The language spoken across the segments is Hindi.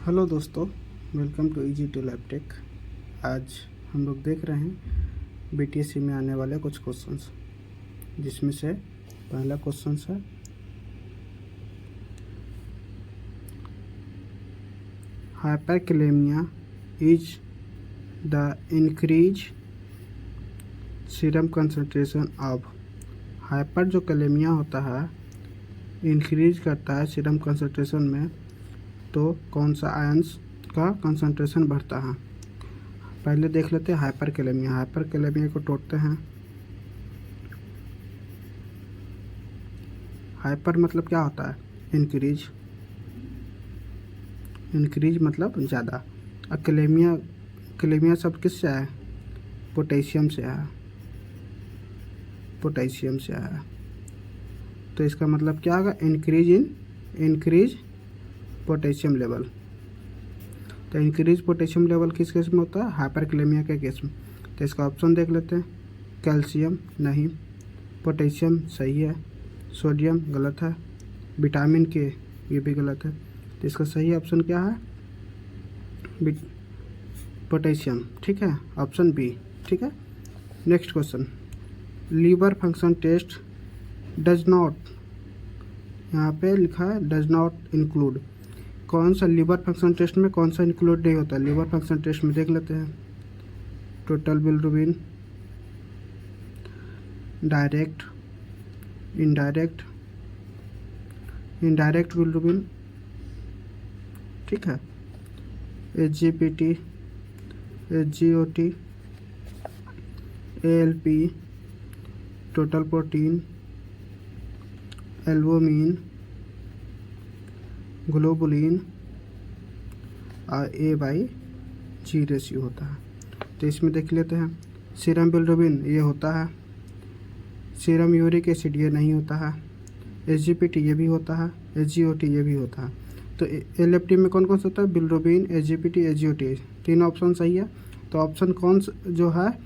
हेलो दोस्तों, welcome to easy to lab tech. आज हम लोग देख रहे हैं बीटीएससी में आने वाले कुछ क्वेश्चंस, जिसमें से पहला क्वेश्चन है hyperkalaemia is the increase serum concentration of. Hyper जो कैलेमिया होता है इंक्रीज करता है सीरम कंसंट्रेशन में, तो कौन सा आयंस का कंसंट्रेशन बढ़ता है। पहले देख लेते हैं हाइपरकैलेमिया। हाइपरकैलेमिया को तोड़ते हैं। हाइपर मतलब क्या होता है? इंक्रीज। इंक्रीज मतलब ज़्यादा। और कैलेमिया शब्द किससे आया? पोटेशियम से आया। पोटेशियम से आया, तो इसका मतलब क्या होगा? Increase potassium level. तो इंक्रीज पोटेशियम लेवल किस केस में होता है? हाइपरकैलेमिया के केस में। तो इसका ऑप्शन देख लेते हैं। कैल्शियम नहीं, पोटेशियम सही है, सोडियम गलत है, विटामिन के ये भी गलत है। तो इसका सही ऑप्शन क्या है? पोटेशियम। ठीक है, ऑप्शन बी। ठीक है, next question. Liver function test does not, यहाँ पे लिखा है डज नॉट इंक्लूड। कौन सा लीवर फंक्शन टेस्ट में कौन सा इंक्लूड नहीं होता? लीवर फंक्शन टेस्ट में देख लेते हैं। Total bilirubin, direct, indirect bilirubin, ठीक है, SGPT, SGOT, ALP, total protein, albumin, globulin और A/G रेशियो होता है। तो इसमें देख लेते हैं। सीरम बिलिरुबिन ये होता है, सीरम यूरिक एसिड ये नहीं होता है, एसजीपीटी ये भी होता है, एसजीओटी ये भी होता है। तो एलएफटी में कौन कौन सा होता है? बिलिरुबिन, एसजीपीटी, एसजीओटी, तीन ऑप्शन सही है। तो ऑप्शन कौन जो है,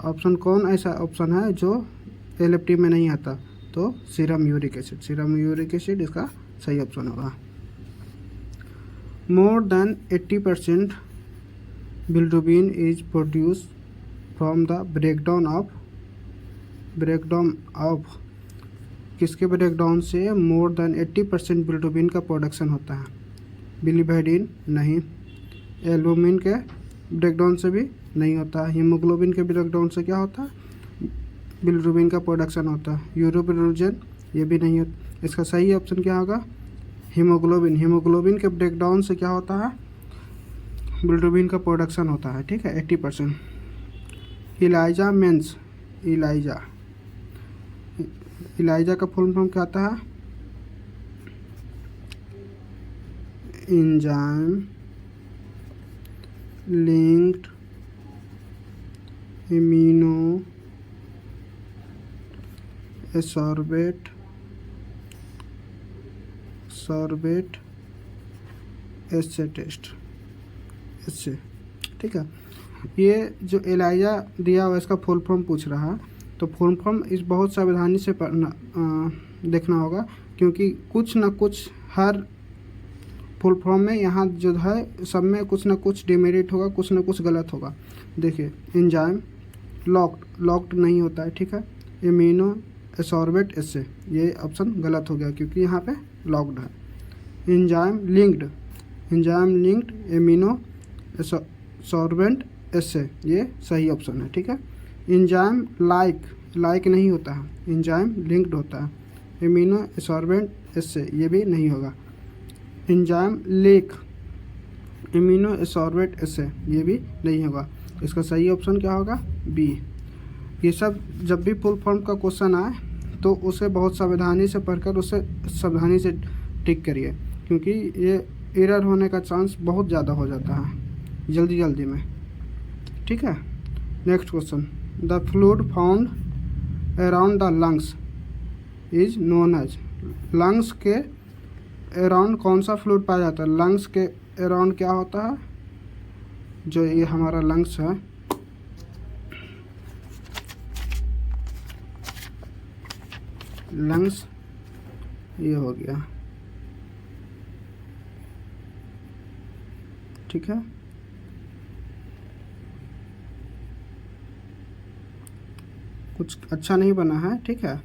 ऑप्शन कौन ऐसा ऑप्शन है जो एलएफटी में नहीं आता? तो serum uric acid. Serum uric acid इसका सही ऑप्शन होगा। More than 80% bilirubin is produced from the breakdown of किसके ब्रेकडाउन से मोर देन 80% बिलिरुबिन का प्रोडक्शन होता है? बिलिवर्डिन नहीं, एल्बुमिन के ब्रेकडाउन से भी नहीं होता है, हीमोग्लोबिन के ब्रेकडाउन से क्या होता है? बिलिरुबिन का प्रोडक्शन होता है, यूरोबिलिरुजन ये भी नहीं होता। इसका सही ऑप्शन क्या होगा? हीमोग्लोबिन। हीमोग्लोबिन के ब्रेकडाउन से क्या होता है? बिलिरुबिन का प्रोडक्शन होता है। ठीक है, 80%। इलाइजा मेंस, इलाइजा का फुल फॉर्म क्या आता है? एंजाइम लिंक्ड इम्यूनो सॉर्बेट एस्से टेस्ट, इससे। ठीक है, ये जो एलाइजा दिया हुआ इसका फुल फॉर्म पूछ रहा है, तो फुल फॉर्म इस बहुत सावधानी से पढ़ना देखना होगा, क्योंकि कुछ ना कुछ हर फुल फॉर्म में यहाँ जो है सब में कुछ ना कुछ डिमेरिट होगा, कुछ ना कुछ गलत होगा। देखिए, एंजाइम लॉक्ड नहीं होता है। ठीक है, इम्यूनो सॉर्बेट एस्से ये ऑप्शन गलत हो गया, क्योंकि यहाँ पे लॉक्ड है। एंजाइम लिंक्ड इम्यूनो सॉर्बेंट एस्से ये सही ऑप्शन है। ठीक है, एंजाइम लाइक नहीं होता है, एंजाइम लिंक्ड होता है। इम्यूनो सॉर्बेंट एस्से ये भी नहीं होगा। एंजाइम लेक इम्यूनो सॉर्बेट एस्से ये भी नहीं होगा। इसका सही ऑप्शन क्या होगा? बी। ये सब जब भी फुल फॉर्म का क्वेश्चन आए तो उसे बहुत सावधानी से पढ़कर उसे सावधानी से टिक करिए, क्योंकि ये एरर होने का चांस बहुत ज़्यादा हो जाता है जल्दी में। ठीक है, next question. The fluid found around the lungs is known as. Lungs के अराउंड कौन सा फ्लूइड पाया जाता है? लंग्स के अराउंड क्या होता है? जो ये हमारा लंग्स है, लंग्स ये हो गया, ठीक है। कुछ अच्छा नहीं बना है, ठीक है,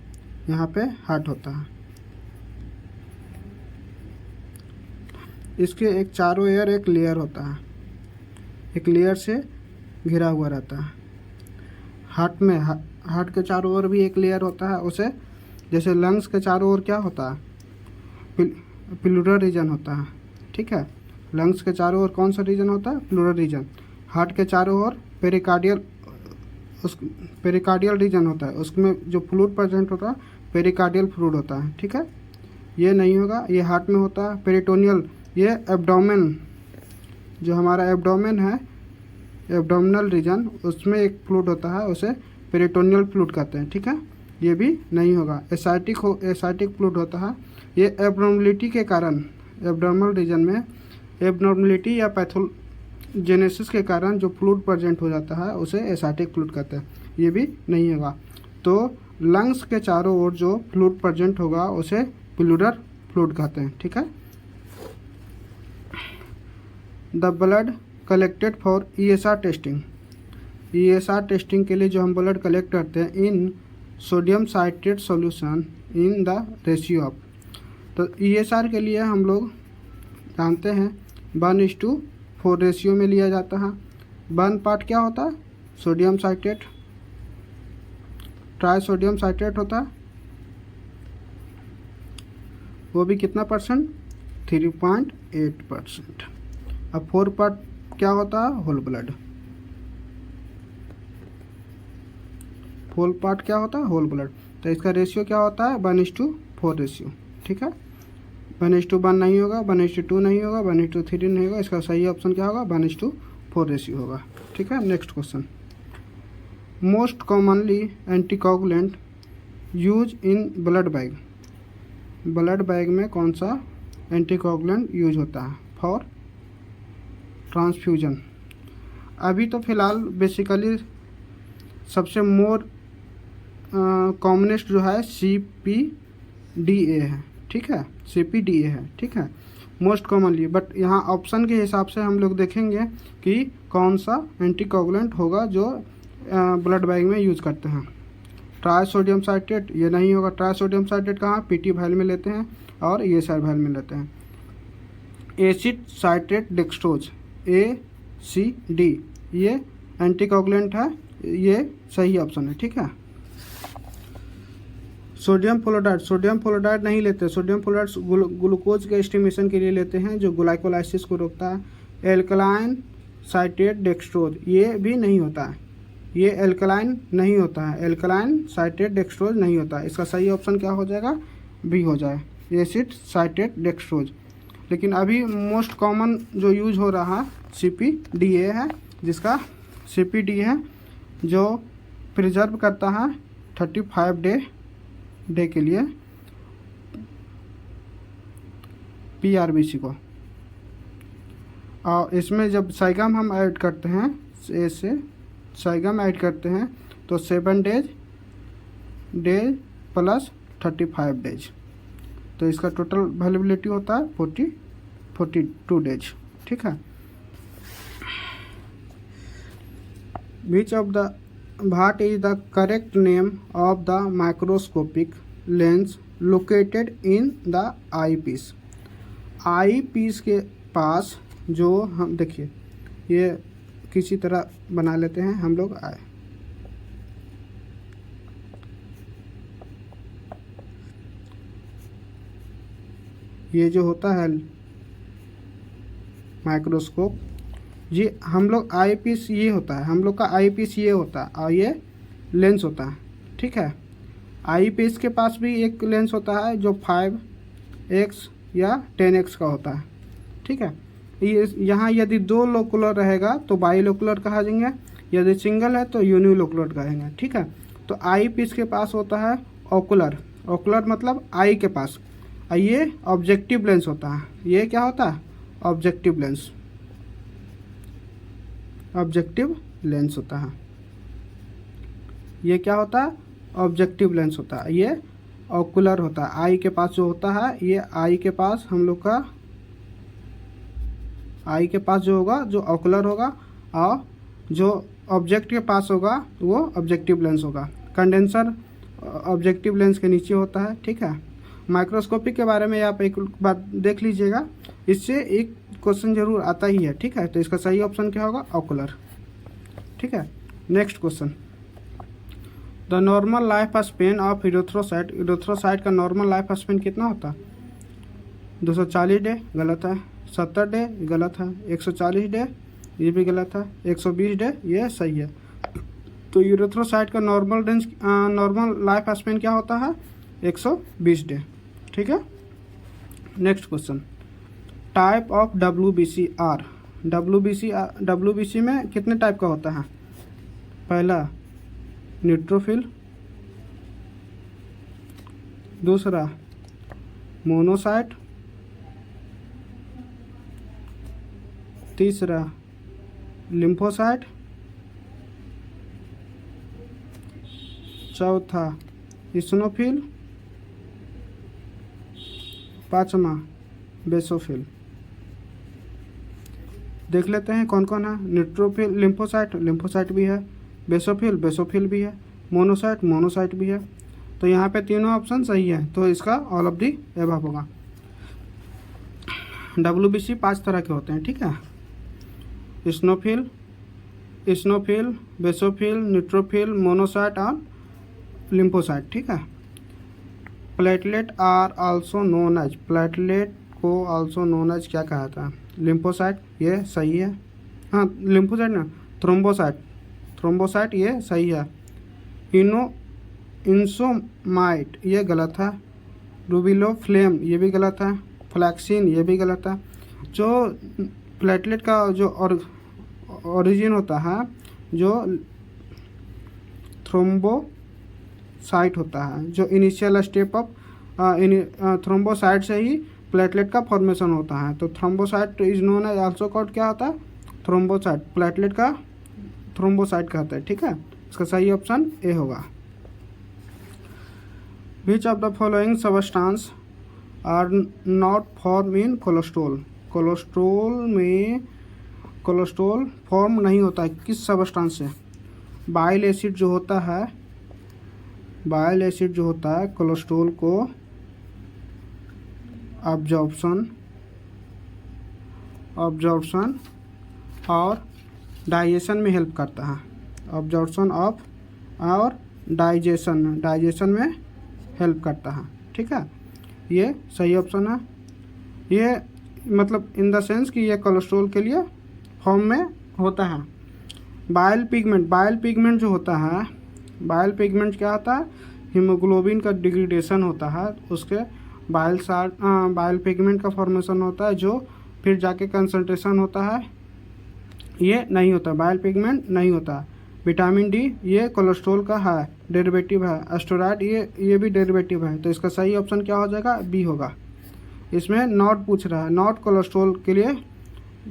यहाँ पे हार्ट होता है। इसके एक चारों एयर एक लेयर होता है, एक लेयर से घिरा हुआ रहता है। हार्ट में हार्ट के चारों ओर भी एक लेयर होता है, उसे जैसे लंग्स के चारों ओर क्या होता है, प्लूरल रीजन होता है, ठीक है। लंग्स के चारों ओर कौन सा रीजन होता है, प्लूरल रीजन। हार्ट के चारों ओर पेरिकार्डियल रीजन होता है, उसमें जो फ्लूइड प्रेजेंट होता है पेरिकार्डियल फ्लूइड होता है, ठीक है। ये नहीं होगा, ये हार्ट में होता है। पेरिटोनियल, ये एब्डोमेन, जो हमारा एब्डोमेन है, एब्डोमिनल रीजन, उसमें एक फ्लूइड होता है, उसे पेरिटोनियल फ्लूइड कहते हैं, ठीक है। ये भी नहीं होगा। एसाइटिक फ्लूइड होता है, ये एब्नॉर्मलिटी के कारण, एब्डोमिनल रीजन में एब्नॉर्मलिटी या पैथोजेनेसिस के कारण जो फ्लूइड प्रेजेंट हो जाता है उसे एसाइटिक फ्लूइड कहते हैं, ये भी नहीं होगा। तो लंग्स के चारों ओर जो फ्लूइड प्रेजेंट होगा उसे प्लूरल फ्लूइड कहते हैं, ठीक है। The blood collected for ESR testing, ESR testing के लिए जो हम ब्लड कलेक्ट करते हैं इन sodium citrate solution in the ratio of, तो ESR के लिए हम लोग जानते हैं 1:4 रेशियो में लिया जाता है। 1 पार्ट क्या होता है, sodium citrate, try sodium citrate होता है, वो भी कितना परसेंट, 3.8%। अब 4 पार्ट क्या होता है, होल ब्लड। 4 पार्ट क्या होता है, होल ब्लड। तो इसका रेशियो क्या होता है, 1:4 रेशियो, ठीक है। 1:1 नहीं होगा, 1:2 नहीं होगा, 1:3 नहीं होगा। इसका सही ऑप्शन क्या होगा, 1:4 रेशियो होगा, ठीक है। Next question, most commonly anticoagulant use in blood bag, blood bag में कौन सा एंटीकोगुलेंट यूज होता है फॉर ट्रांसफ्यूजन। अभी तो फिलहाल बेसिकली सबसे मोर कॉमनेस्ट जो है CPDA है, ठीक है, CPDA है, ठीक है, मोस्ट कॉमनली। बट यहाँ ऑप्शन के हिसाब से हम लोग देखेंगे कि कौन सा एंटीकोगुलेंट होगा जो ब्लड बैग में यूज़ करते हैं। ट्राई सोडियम साइट्रेट, ये नहीं होगा। ट्राई सोडियम साइट्रेट कहाँ, PT वाइल में लेते हैं और ESR वाइल में लेते हैं। एसिड साइट्रेट डेक्सट्रोज, ACD, ये एंटीकोगुलेंट है, ये सही ऑप्शन है, ठीक है। सोडियम फ्लोराइड नहीं लेते। सोडियम फ्लोराइड ग्लूकोज के एस्टिमेशन के लिए लेते हैं, जो ग्लाइकोलाइसिस को रोकता है। एल्कलाइन साइट्रेट डेक्सट्रोज, ये भी नहीं होता है, ये एल्कलाइन नहीं होता है, एल्कलाइन साइट्रेट डेक्सट्रोज नहीं होता है। इसका सही ऑप्शन क्या हो जाएगा, B हो जाए, एसिड साइट्रेट डेक्सट्रोज। लेकिन अभी मोस्ट कॉमन जो यूज हो रहा CPDA है, जिसका CPD है जो प्रिजर्व करता है 35 डे के लिए PRBC को। और इसमें जब साइगम हम ऐड करते हैं, ऐसे साइगम ऐड करते हैं तो 7 डेज प्लस 35 डेज, तो इसका टोटल वैल्यूबिलिटी होता है 42 डेज, ठीक है। Which of the what is the correct name of the microscopic lens located in the eyepiece. Eyepiece के पास जो हम देखिए, ये किसी तरह बना लेते हैं हम लोग आए, ये जो होता है माइक्रोस्कोप, ये हम लोग आई पीस ये होता है, हम लोग का आई पीस ये होता है और ये लेंस होता है, ठीक है। आई पीस के पास भी एक लेंस होता है जो 5x या 10x का होता है, ठीक है। ये यहाँ यदि 2 लोकुलर रहेगा तो बाइलोकुलर कहा जाएंगे, यदि सिंगल है तो यूनिलोकुलर कहेंगे, ठीक है। तो आई पीस के पास होता है ओकुलर, ओकुलर मतलब आई के पास, और ये ऑब्जेक्टिव लेंस होता है। ये क्या होता है, ऑब्जेक्टिव लेंस, ऑब्जेक्टिव लेंस होता है। ये क्या होता है, ऑब्जेक्टिव लेंस होता है। ये ओकुलर होता है, आई के पास जो होता है, ये आई के पास हम लोग का आई के पास जो होगा जो ऑकुलर होगा, और जो ऑब्जेक्ट के पास होगा वो ऑब्जेक्टिव लेंस होगा। कंडेंसर ऑब्जेक्टिव लेंस के नीचे होता है, ठीक है। माइक्रोस्कोपिक के बारे में आप एक बात देख लीजिएगा, इससे एक क्वेश्चन जरूर आता ही है, ठीक है। तो इसका सही ऑप्शन क्या होगा? ऑकुलर, ठीक है। Next question, the normal life span of erythrocyte, erythrocyte का नॉर्मल लाइफ स्पेन कितना होता है? 240 डे, गलत है। 70 डे, गलत है। 140 डे, ये भी गलत है। 120 डे, ये सही है। तो यूरेथ्रोसाइट का normal range, normal life span क्या होता है? 120 डे, ठीक है। Next question, type of WBC-R, WBC में कितने टाइप का होता है? पहला न्यूट्रोफिल, दूसरा मोनोसाइट, तीसरा लिम्फोसाइट, चौथा इस्नोफिल, पांचवा बेसोफिल। देख लेते हैं कौन कौन है। न्यूट्रोफिल, लिम्फोसाइट भी है, बेसोफिल भी है, मोनोसाइट भी है। तो यहाँ पे तीनों ऑप्शन सही है, तो इसका ऑल ऑफ दी एबव होगा। WBC 5 तरह के होते हैं, ठीक है। इस्नोफिल, बेसोफिल, न्यूट्रोफिल, मोनोसाइट और लिम्फोसाइट, ठीक है। Platelet are also known as, platelet को आल्सो नोन एज क्या कहा था? लिम्फोसाइट, ये सही है। हाँ, लिम्फोसाइट ना, थ्रोम्बोसाइट ये सही है। इंसोमाइट ये गलत है। रूबिलोफ्लेम ये भी गलत है। फ्लैक्सिन ये भी गलत है। जो प्लेटलेट का जो ओरिजिन होता है, जो थ्रोम्बोसाइट होता है, जो इनिशियल स्टेप ऑफ थ्रोम्बोसाइट से ही प्लेटलेट का फॉर्मेशन होता है। तो thrombocyte is known as also called क्या होता है? थ्रोम्बोसाइट, प्लेटलेट का थ्रोम्बोसाइट कहते हैं, ठीक है। इसका सही ऑप्शन ए होगा। Which of the following substance are not form in cholesterol, cholesterol form नहीं होता है किस सबस्टांस से? बाइल एसिड जो होता है कोलेस्ट्रॉल को अब्जॉर्प्शन और डाइजेशन में हेल्प करता है। अब्जॉर्प्शन ऑफ और डाइजेशन में हेल्प करता है, ठीक है। ये सही ऑप्शन है। ये मतलब इन द सेंस कि ये कोलेस्ट्रॉल के लिए फॉर्म में होता है। बाइल पिगमेंट जो होता है, बाइल पिगमेंट क्या होता है? हीमोग्लोबिन का डिग्रेडेशन होता है, उसके बाइल पिगमेंट का फॉर्मेशन होता है, जो फिर जाके कंसंट्रेशन होता है। ये नहीं होता, बाइल पिगमेंट नहीं होता। विटामिन डी ये कोलेस्ट्रॉल का है, डेरिवेटिव है। स्टेरॉइड ये भी डेरिवेटिव है। तो इसका सही ऑप्शन क्या हो जाएगा? बी होगा। इसमें नॉट पूछ रहा है, नॉट कोलेस्ट्रॉल के लिए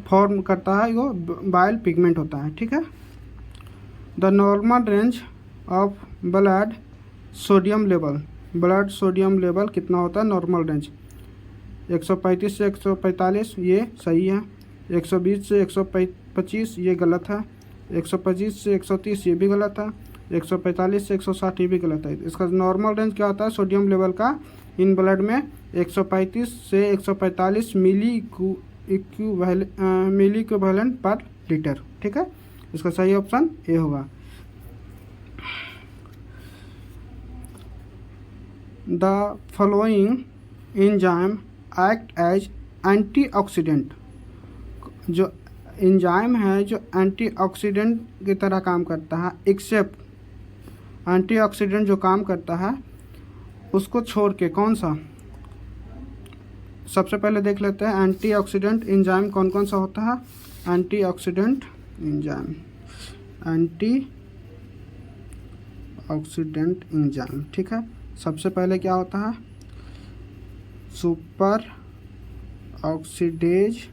फॉर्म करता है, वो बाइल पिगमेंट होता है, ठीक है। The normal range of blood sodium level कितना होता है? नॉर्मल रेंज 135 से 145, ये सही है। 120 से 125 ये गलत है। 125 से 130 ये भी गलत है। 145 से 160 ये भी गलत है। इसका नॉर्मल रेंज क्या होता है सोडियम लेवल का इन ब्लड में? 135 से 145 मिली इक्विवेलेंट पर लीटर, ठीक है। इसका सही ऑप्शन ए होगा। The following enzyme act as antioxidant, जो एंजाइम है जो एंटीऑक्सीडेंट की तरह काम करता है, एक्सेप्ट एंटीऑक्सीडेंट जो काम करता है उसको छोड़ के कौन सा? सबसे पहले देख लेते हैं एंटीऑक्सीडेंट एंजाइम कौन कौन सा होता है। एंटीऑक्सीडेंट एंजाइम, ठीक है। सबसे पहले क्या होता है? सुपर ऑक्सीडेज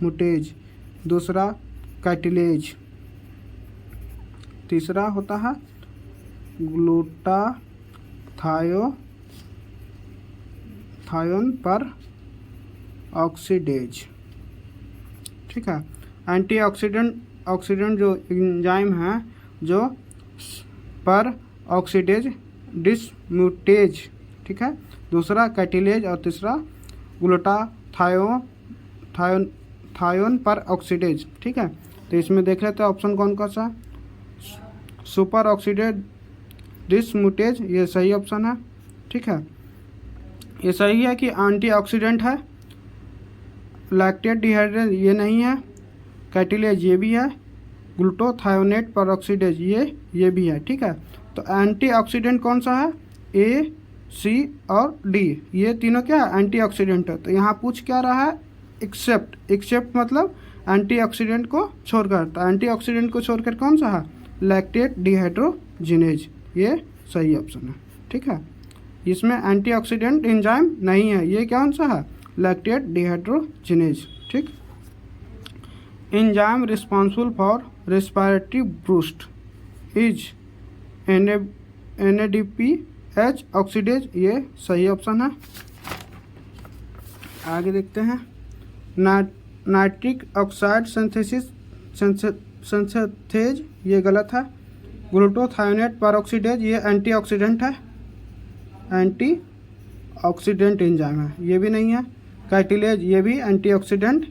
मुटेज, दूसरा कैटिलेज, तीसरा होता है ग्लूटाथायोजीनेज, ग्लूटाथायोन पर ऑक्सीडेज। ठीक है, ऑक्सीडेंट जो एंजाइम है जो पर ऑक्सीडेज डिसम्यूटेज। ठीक है, दूसरा कैटिलेज और तीसरा ग्लूटाथायोन पर ऑक्सीडेज। ठीक है, तो इसमें देख लेते हैं ऑप्शन कौन कौन सा। सुपर ऑक्सीडेज डिसम्यूटेज ये सही ऑप्शन है। ठीक है, ये सही है कि एंटीऑक्सीडेंट है। लैक्टेट डिहाइड्रेज ये नहीं है। कैटिलेज ये भी है। ग्लूटाथायोनेट पर ऑक्सीडेज ये भी है। ठीक है, तो एंटीऑक्सीडेंट कौन सा है, ए, सी और डी, ये तीनों क्या है, एंटीऑक्सीडेंट है। तो यहाँ पूछ क्या रहा है, एक्सेप्ट मतलब एंटीऑक्सीडेंट को छोड़कर। तो एंटीऑक्सीडेंट को छोड़कर कौन सा है, लैक्टेट डिहाइड्रोजिनेज, ये सही ऑप्शन है। ठीक है, इसमें एंटीऑक्सीडेंट एंजाइम नहीं है, ये कौन सा है, लैक्टेट डिहाइड्रोजिनेज। ठीक, enzyme responsible for respiratory boost is NADPH oxidase, ये सही ऑप्शन है। आगे देखते हैं, नाइट्रिक ऑक्साइड सिंथेज ये गलत है। ग्लूटाथायोनेट पर ऑक्सीडेज ये एंटीऑक्सीडेंट है, एंटीऑक्सीडेंट एंजाइम है, ये भी नहीं है। कैटिलेज ये भी एंटीऑक्सीडेंट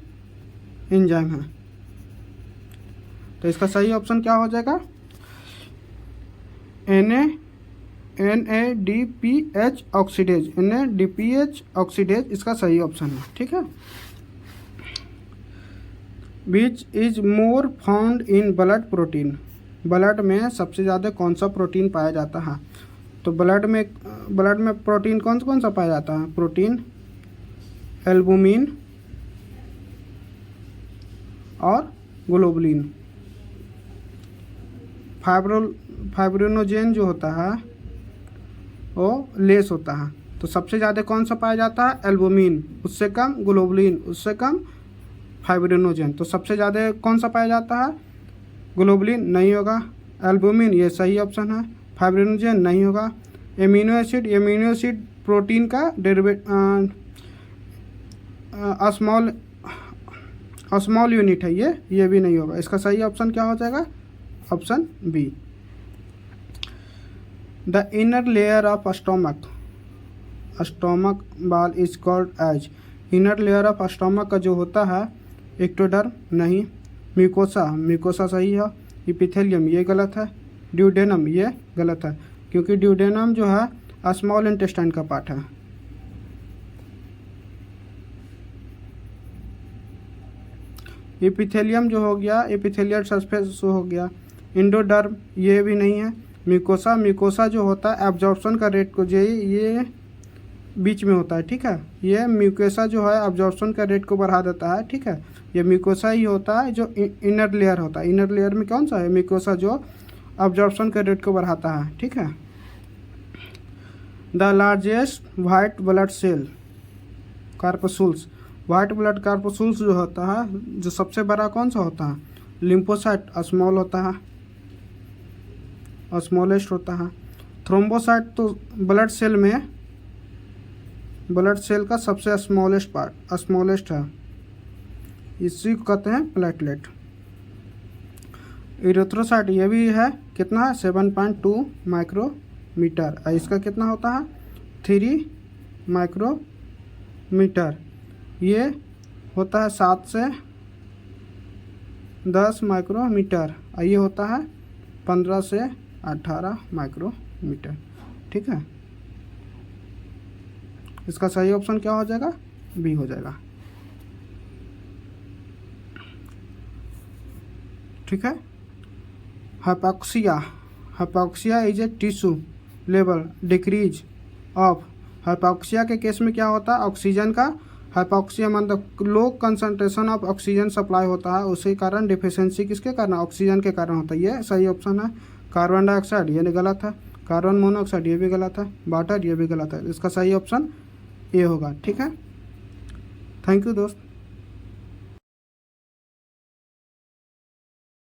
एंजाइम है। तो इसका सही ऑप्शन क्या हो जाएगा, NADPH ऑक्सीडेज, NADPH ऑक्सीडेज इसका सही ऑप्शन है। ठीक है, which is more found in blood protein, blood में सबसे ज़्यादा कौन सा प्रोटीन पाया जाता है। तो ब्लड में प्रोटीन कौन सा पाया जाता है, प्रोटीन एल्बुमिन और ग्लोबुलिन। फाइब्रिनोजेन जो होता है वो लेस होता है। तो सबसे ज़्यादा कौन सा पाया जाता है, एल्बुमिन, उससे कम ग्लोबुलिन, उससे कम फाइब्रिनोजेन। तो सबसे ज़्यादा कौन सा पाया जाता है, ग्लोबुलिन नहीं होगा, एल्बुमिन ये सही ऑप्शन है, फाइब्रिनोजेन नहीं होगा। एमिनो एसिड प्रोटीन का स्मॉल यूनिट है, ये भी नहीं होगा। इसका सही ऑप्शन क्या हो जाएगा, option B. The inner layer of stomach wall is called as, inner layer of stomach का जो होता है, एक्टोडर्म नहीं, म्यूकोसा सही है। इपिथेलियम ये गलत है। ड्यूडेनम ये गलत है, क्योंकि ड्यूडेनम जो है स्मॉल इंटेस्टाइन का पार्ट है। एपिथेलियम जो हो गया, एपिथेलियल सरफेस हो गया। इंडोडर्म ये भी नहीं है। म्यूकोसा जो होता है एब्जॉर्प्शन का रेट को ये बीच में होता है। ठीक है, ये म्यूकोसा जो है एब्जॉर्प्शन का रेट को बढ़ा देता है। ठीक है, ये म्यूकोसा ही होता है जो इनर लेयर होता है। इनर लेयर में कौन सा है, म्यूकोसा जो एब्जॉर्प्शन का रेट को बढ़ाता है। ठीक है, the largest white blood cell corpuscles, white blood corpuscles जो होता है, जो सबसे बड़ा कौन सा होता है, लिम्फोसाइट स्मॉल होता है, स्मॉलेस्ट होता है। थ्रोम्बोसाइट तो ब्लड सेल का सबसे स्मॉलेस्ट है, इसी को कहते हैं प्लेटलेट। इरेथ्रोसाइट ये भी है, कितना है, 7.2 माइक्रोमीटर। इसका कितना होता है, 3 माइक्रोमीटर। ये होता है 7 से 10 माइक्रोमीटर, ये होता है 15 से 18 माइक्रोमीटर। ठीक है, इसका सही ऑप्शन क्या हो जाएगा, बी हो जाएगा। ठीक है, hypoxia is a tissue level decrease of. Hypoxia के केस में क्या होता है, ऑक्सीजन का हाइपोक्सिया मतलब low concentration of oxygen supply होता है, उसी कारण डिफिशियंसी किसके कारण, ऑक्सीजन के कारण होता है। ये सही ऑप्शन है। कार्बन डाइऑक्साइड ये गलत है, कार्बन मोनोऑक्साइड ये भी गलत है, वाटर ये भी गलत है। इसका सही ऑप्शन ए होगा। ठीक है, थैंक यू दोस्त।